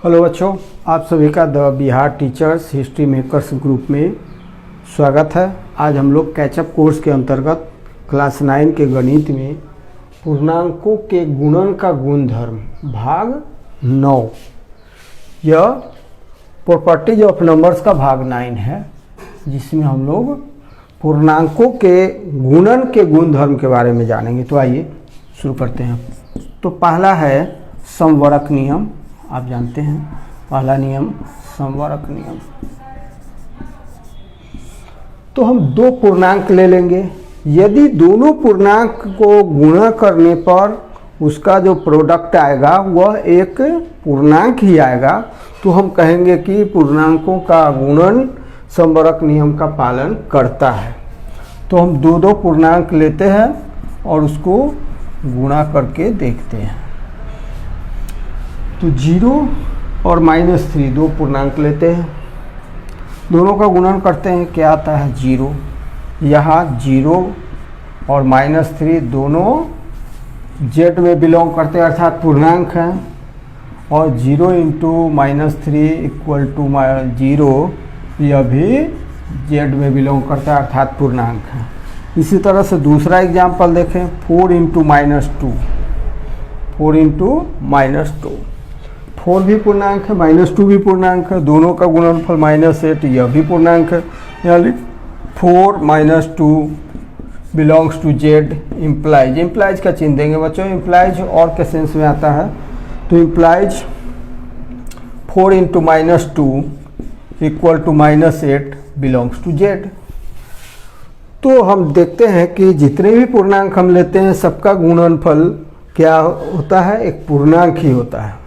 Hello बच्चों, आप सभी का the Bihar teachers history makers group में स्वागत है। आज हम लोग कैचअप कोर्स के अंतर्गत क्लास 9 के गणित में पूर्णांकों के गुणन का गुणधर्म भाग 9, यह प्रॉपर्टीज ऑफ नंबर्स का भाग 9 है, जिसमें हम लोग पूर्णांकों के गुणन के गुणधर्म के बारे में जानेंगे। तो आइए शुरू करते हैं। तो पहला है समवर्क नियम। आप जानते हैं पहला नियम समवर्क नियम। तो हम दो पूर्णांक ले लेंगे। यदि दोनों पूर्णांक को गुणा करने पर उसका जो प्रोडक्ट आएगा वह एक पूर्णांक ही आएगा, तो हम कहेंगे कि पूर्णांकों का गुणन समवर्क नियम का पालन करता है। तो हम दो पूर्णांक लेते हैं और उसको गुणा करके देखते हैं। तो 0 और -3 दो पूर्णांक लेते हैं, दोनों का गुणन करते हैं, क्या आता है 0। यहाँ 0 और -3 दोनों जेड में बिलोंग करते हैं, अर्थात पूर्णांक हैं, और 0 × -3 = 0, यह भी जेड में बिलोंग करता है, अर्थात पूर्णांक है। इसी तरह से दूसरा एग्जाम्पल देखें, 4 × -2, 4 × -2, 4 भी पूर्णांक है, -2 भी पूर्णांक है, दोनों का गुणनफल -8, यह भी पूर्णांक है। यानी 4 - 2 बिलोंग्स टू जेड। इम्प्लाइज का चिन्ह देंगे बच्चों, इम्प्लाइज और के सेंस में आता है। तो इम्प्लाइज 4 × -2 = -8 बिलोंग्स टू जेड। तो हम देखते हैं कि जितने भी पूर्णांक हम लेते हैं सबका गुणनफल क्या होता है, एक पूर्णांक ही होता है।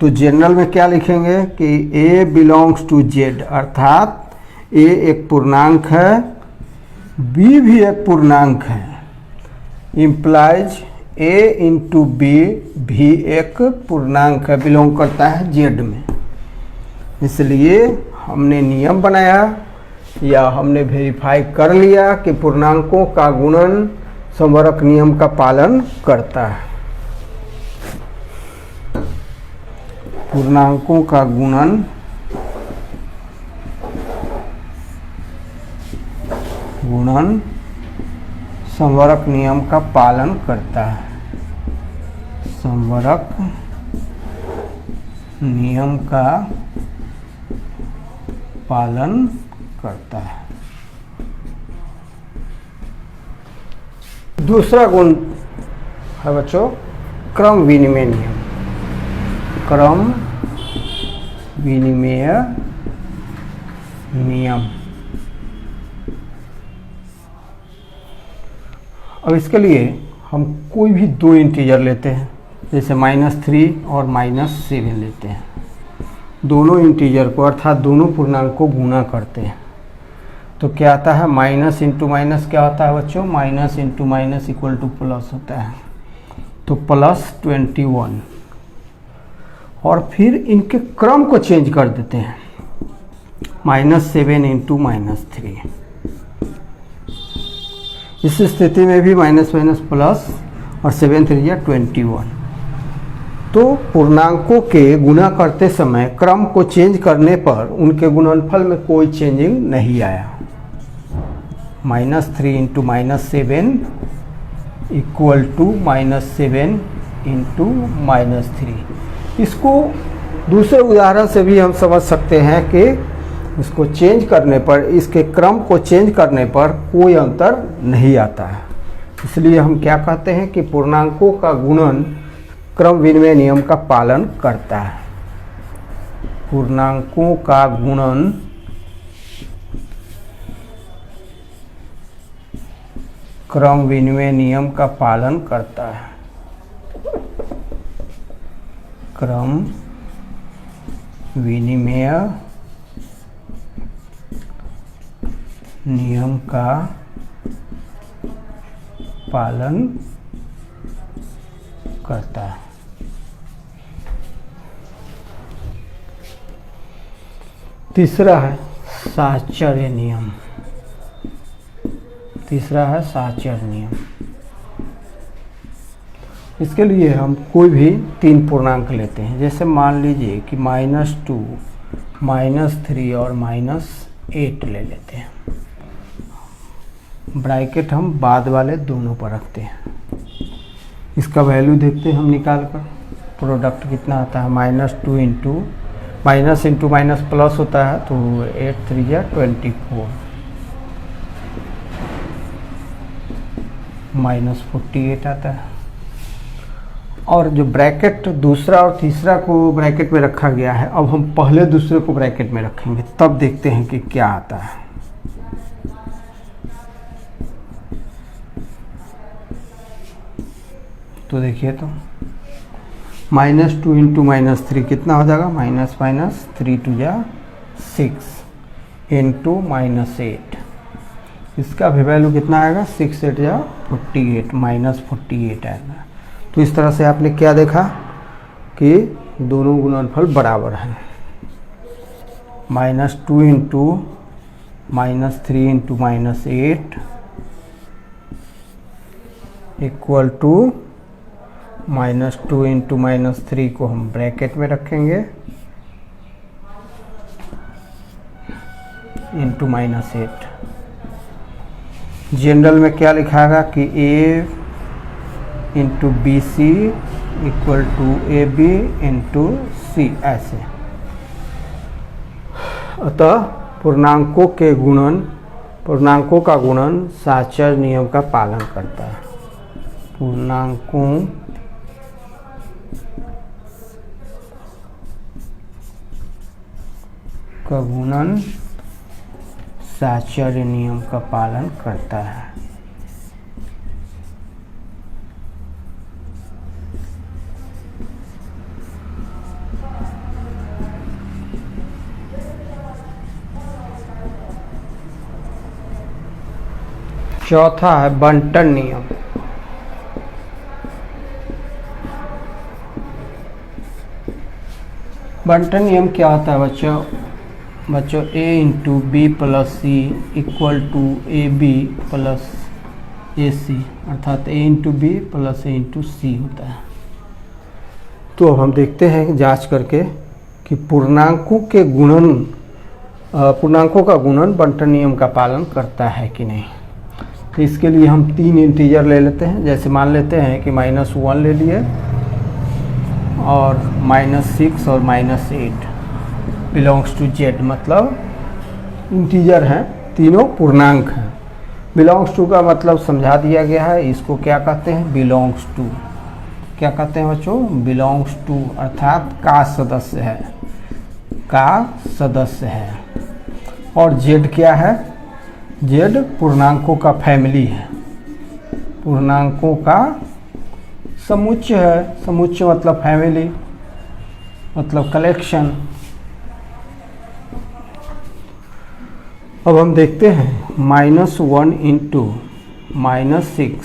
तो जनरल में क्या लिखेंगे कि A बिलोंग्स टू Z, अर्थात A एक पूर्णांक है, B भी एक पूर्णांक है। इम्प्लाइज A × B भी एक पूर्णांक है, बिलोंग करता है Z में। इसलिए हमने नियम बनाया या हमने वेरीफाई कर लिया कि पूर्णांकों का गुणन समवर्क नियम का पालन करता है। पूर्णांकों का गुणन समवर्क नियम का पालन करता है। समवर्क नियम का पालन करता है। दूसरा गुण है बच्चों क्रम विनिमय नियम। क्रम विनिमय नियम। अब इसके लिए हम कोई भी दो इंटीजर लेते हैं, जैसे -3 और -7 लेते हैं। दोनों इंटीजर को अर्थात दोनों पूर्णांक को गुणा करते हैं, तो क्या आता है, माइनस इंटू माइनस क्या होता है बच्चों, माइनस इंटू माइनस = प्लस होता है। तो +21, और फिर इनके क्रम को चेंज कर देते हैं, -7 × -3। इस स्थिति में भी माइनस माइनस प्लस और 7 × 3 = 21। तो पूर्णांकों के गुणा करते समय क्रम को चेंज करने पर उनके गुणनफल में कोई चेंजिंग नहीं आया। -3 × -7 = -7 × -3। इसको दूसरे उदाहरण से भी हम समझ सकते हैं कि इसको चेंज करने पर, इसके क्रम को चेंज करने पर कोई अंतर नहीं आता है। इसलिए हम क्या कहते हैं कि पूर्णांकों का गुणन क्रम विनिमय नियम का पालन करता है। पूर्णांकों का गुणन क्रम विनिमय नियम का पालन करता है। क्रम विनिमय नियम का पालन करता है। तीसरा है साहचर्य नियम। तीसरा है साहचर्य नियम। इसके लिए हम कोई भी 3 पूर्णांक लेते हैं। जैसे मान लीजिए कि -2, -3 और -8 ले लेते हैं। ब्रैकेट हम बाद वाले दोनों पर रखते हैं। इसका वैल्यू देखते हैं हम निकाल कर। प्रोडक्ट कितना आता है, -2 into minus into minus plus होता है, तो 8 3 या 24 -48 आता है। और जो ब्रैकेट दूसरा और तीसरा को ब्रैकेट में रखा गया है, अब हम पहले दूसरे को ब्रैकेट में रखेंगे, तब देखते हैं कि क्या आता है। तो देखिए, तो -2 इंटू -3 कितना हो जाएगा, माइनस 3 2 या 6 इंटू -8, इसका भी वैल्यू कितना आएगा, 6 8 या 48, -48 आएगा। तो इस तरह से आपने क्या देखा कि दोनों गुणनफल बराबर हैं। -2 into -3 into -8 equal to -2 into -3 को हम ब्रैकेट में रखेंगे इंटू -8। जनरल में क्या लिखाएगा कि A into BC equal to AB into C, ऐसे। अतः पूर्णांकों का गुणन साचर नियम का पालन करता है। पूर्णांकों का गुणन साचर्य नियम का पालन करता है। चौथा है बंटन नियम। बंटन नियम क्या होता है बच्चों A into B plus C equal to A B plus A C, अर्थात A into B plus A into C होता है। तो अब हम देखते हैं जांच करके कि पूर्णांकों का गुणन बंटन नियम का पालन करता है कि नहीं। तो इसके लिए हम 3 इंटीजर ले लेते हैं। जैसे मान लेते हैं कि -1 ले लिए और -6 और -8 बिलोंग्स टू Z, मतलब इंटीजर हैं, तीनों पूर्णांक हैं। बिलोंग्स टू का मतलब समझा दिया गया है, इसको क्या कहते हैं, बिलोंग्स टू। क्या कहते हैं बच्चों, बिलोंग्स टू, अर्थात का सदस्य है, का सदस्य है। और Z क्या है, Z पूर्णांकों का फैमिली है, पूर्णांकों का समुच्चय है। समुच्चय मतलब फैमिली, मतलब कलेक्शन। अब हम देखते हैं -1 इंटू -6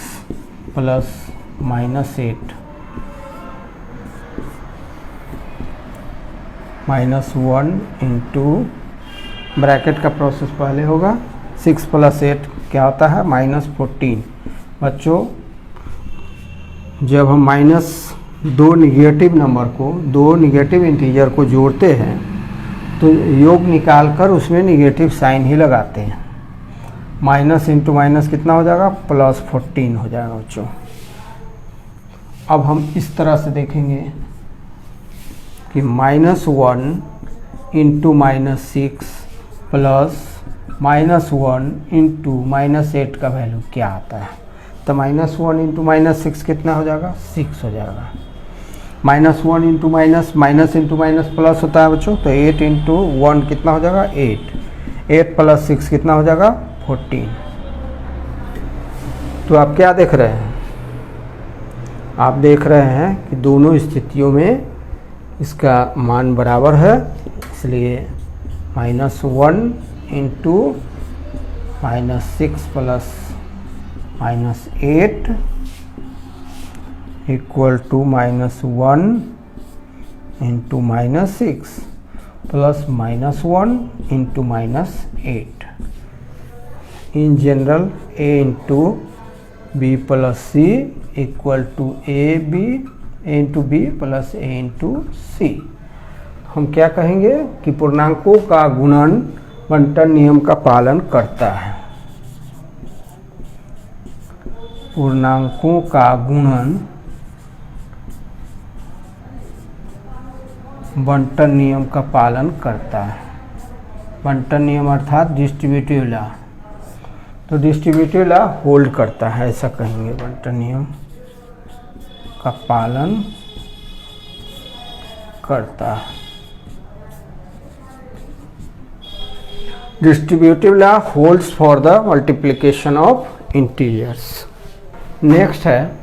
प्लस -8, -1 इंटू ब्रैकेट का प्रोसेस पहले होगा, 6 + 8 क्या होता है, -14। बच्चों जब हम दो निगेटिव नंबर को, दो निगेटिव इंटीजर को जोड़ते हैं तो योग निकालकर उसमें निगेटिव साइन ही लगाते हैं। माइनस इंटू माइनस कितना हो जाएगा, +14 हो जाएगा बच्चों। अब हम इस तरह से देखेंगे कि -1 इंटू -6 प्लस -1 इंटू -8 का वैल्यू क्या आता है। तो -1 इंटू -6 कितना हो जाएगा, 6 हो जाएगा। -1 into minus into minus plus होता है बच्चों, तो 8 इंटू 1 कितना हो जाएगा, 8 प्लस 6 कितना हो जाएगा, 14। तो आप क्या देख रहे हैं, आप देख रहे हैं कि दोनों स्थितियों में इसका मान बराबर है, इसलिए -1 into -6 plus -8 equal to -1 into -6 plus -1 into -8। In general A into B plus C equal to A B into B plus A into C. हम क्या कहेंगे कि पूर्णांकों का गुणन बंटन नियम का पालन करता है। पूर्णांकों का गुणन बंटन नियम का पालन करता है। बंटन नियम अर्थात डिस्ट्रीब्यूटिव लॉ, तो डिस्ट्रीब्यूटिव लॉ होल्ड करता है, ऐसा कहेंगे। बंटन नियम का पालन करता है। Distributive law holds for the multiplication of integers. Next है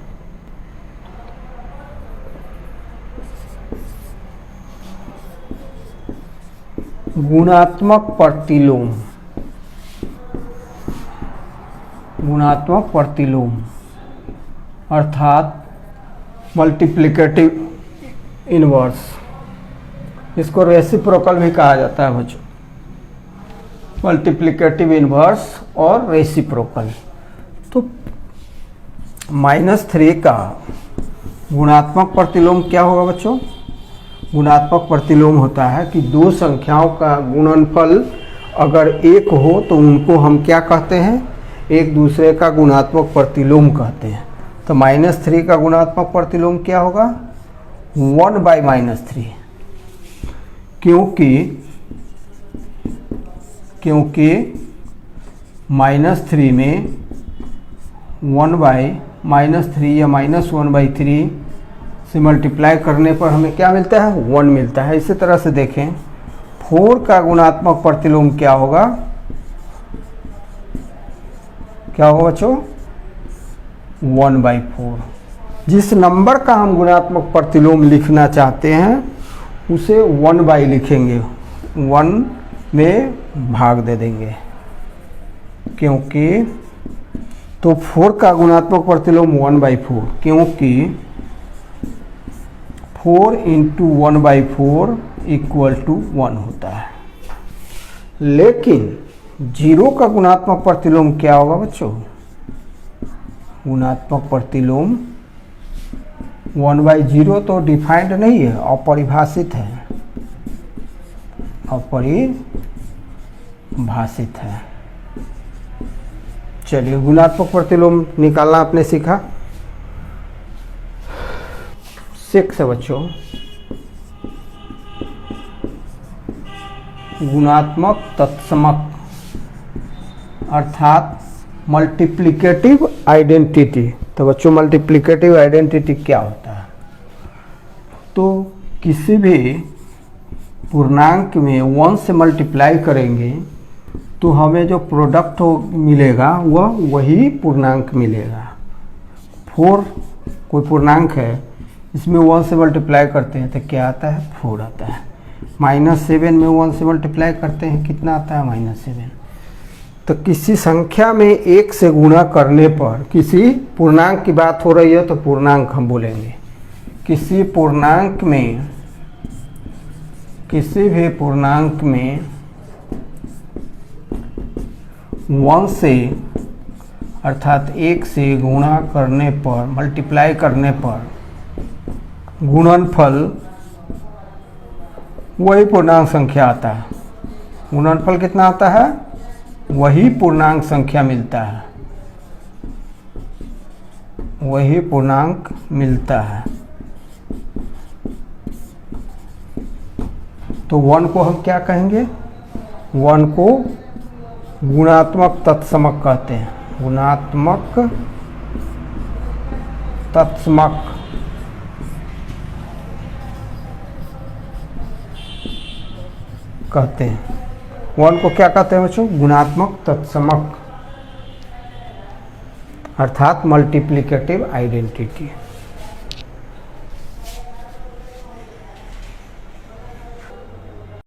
गुणात्मक प्रतिलोम। गुणात्मक प्रतिलोम अर्थात मल्टीप्लिकेटिव इनवर्स, इसको रेसिप्रोकल भी कहा जाता है बच्चों। मल्टीप्लिकेटिव इनवर्स और रेसिप्रोकल। तो -3 का गुणात्मक प्रतिलोम क्या होगा बच्चों? गुणात्मक प्रतिलोम होता है कि दो संख्याओं का गुणनफल अगर एक हो तो उनको हम क्या कहते हैं? एक दूसरे का गुणात्मक प्रतिलोम कहते हैं। तो -3 का गुणात्मक प्रतिलोम क्या होगा? 1/-3, क्योंकि -3 में 1/-3 या -1/3 से मल्टीप्लाई करने पर हमें क्या मिलता है? 1 मिलता है। इसी तरह से देखें 4 का गुणात्मक प्रतिलोम क्या होगा? क्या होगा बच्चों? 1/4। जिस नंबर का हम गुणात्मक प्रतिलोम लिखना चाहते हैं उसे 1/, लिखेंगे, 1 में भाग दे देंगे, क्योंकि तो 4 का गुणात्मक प्रतिलोम 1/4, क्योंकि 4 × 1/4 = 1 होता है। लेकिन 0 का गुणात्मक प्रतिलोम क्या होगा बच्चों? गुणात्मक प्रतिलोम 1/0 तो डिफाइंड नहीं है, अपरिभाषित है, अपरिभाषित है। चलिए गुणात्मक प्रतिलोम निकालना आपने सीखा। 6 है बच्चों, गुणात्मक तत्समक अर्थात मल्टीप्लिकेटिव आइडेंटिटी। तो बच्चों मल्टीप्लिकेटिव आइडेंटिटी क्या होता है? तो किसी भी पूर्णांक में 1 से मल्टीप्लाई करेंगे तो हमें जो प्रोडक्ट मिलेगा वह वही पूर्णांक मिलेगा। 4 कोई पूर्णांक है, इसमें 1 से मल्टीप्लाई करते हैं तो क्या आता है? 4 आता है। -7 में 1 से मल्टीप्लाई करते हैं, कितना आता है? -7। तो किसी संख्या में 1 से गुणा करने पर, किसी पूर्णांक की बात हो रही है तो पूर्णांक हम बोलेंगे, किसी भी पूर्णांक में 1 से अर्थात 1 से गुणा करने पर, मल्टीप्लाई करने पर गुणनफल वही पूर्णांक संख्या आता है। गुणनफल कितना आता है? वही पूर्णांक संख्या मिलता है, वही पूर्णांक मिलता है। तो 1 को हम क्या कहेंगे? 1 को गुणात्मक तत्समक कहते हैं। गुणात्मक तत्समक कहते हैं। 1 को क्या कहते हैं बच्चों? गुणात्मक तत्समक अर्थात मल्टीप्लिकेटिव आइडेंटिटी।